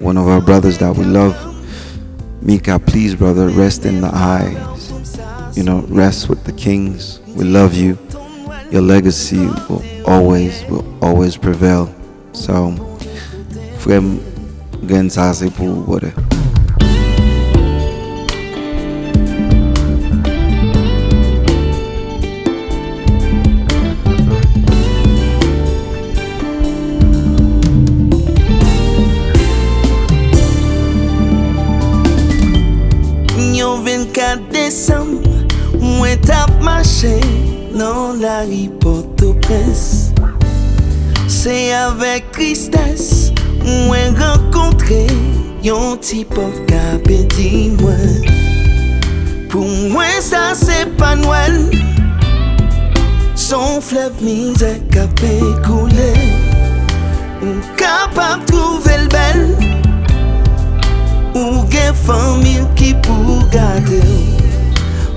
one of our brothers that we love. Mika, please, brother, rest in the highs. Rest with the kings. We love you. Your legacy will always prevail. So, frère, gagne ça, c'est pour vous. Yon 24 décembre, moi tape marché dans la rue Port-au-Prince. C'est avec tristesse, moi rencontré yon type of capé dit moi. Pour moi ça c'est pas Noël, son fleuve misère capé coulé. Ou capable trouver le bel, ou gen famille qui pour garder.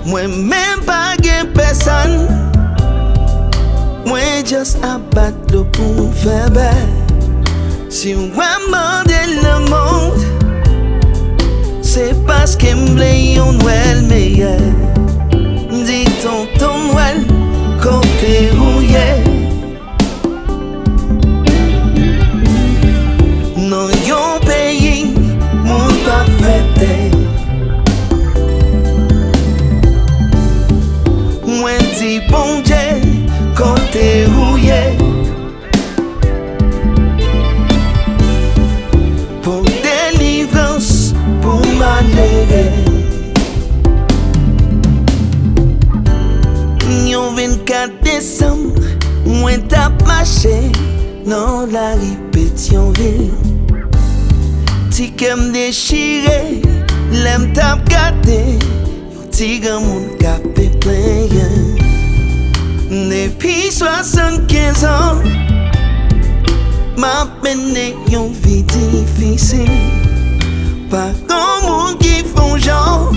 Moi même pas gen personne, moi just abat le pour faire belle. Si on va demander le monde, c'est parce qu'il me plaît un Noël meilleur. Dis ton Noël, côté rouillé. Non yon pays, mon pas fêté. Moi dis bon Dieu, côté rouillé. Pour délivrance, pour m'alérer. Yon 24 décembre, moi tape marché dans la répétitionville. Ticket m'déchiré, l'aime tape gâté. Yon tigre mon capé plein. Depuis 75 ans, ma peine yon vie difficile. Pas comme moun qui font genre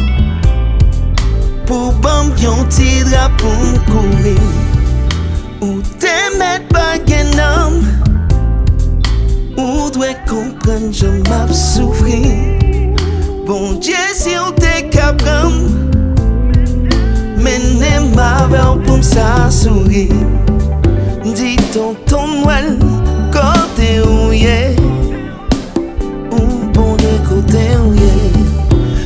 pour bam yon ti drapeau courir. Ou te met pas gen homme, ou doit comprendre je m'ap souffrir. Bon Dieu si on te capram, mène ma vers pour ça sourire. Dis ton Noël, côté où yé, ou bon de côté où yé.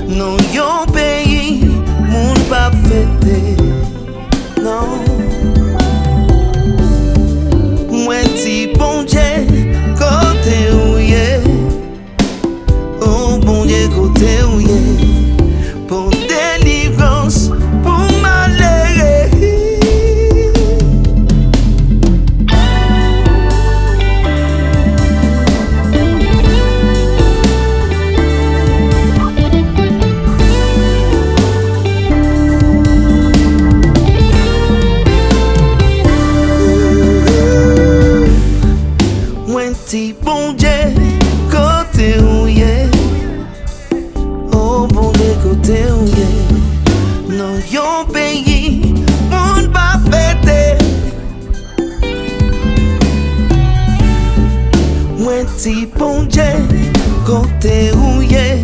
Non yon pays, moun pas fêté. Non. Moi dis bon Dieu, côté où yé. Oh bon Dieu, côté où yé. Pour délivrance, pour m'alérer. Dis bon Dieu, côté où yé. Oh bon Dieu, côté où yé. Non yon pays, moun pas fêté. Moi dis bon Dieu, côté où yé.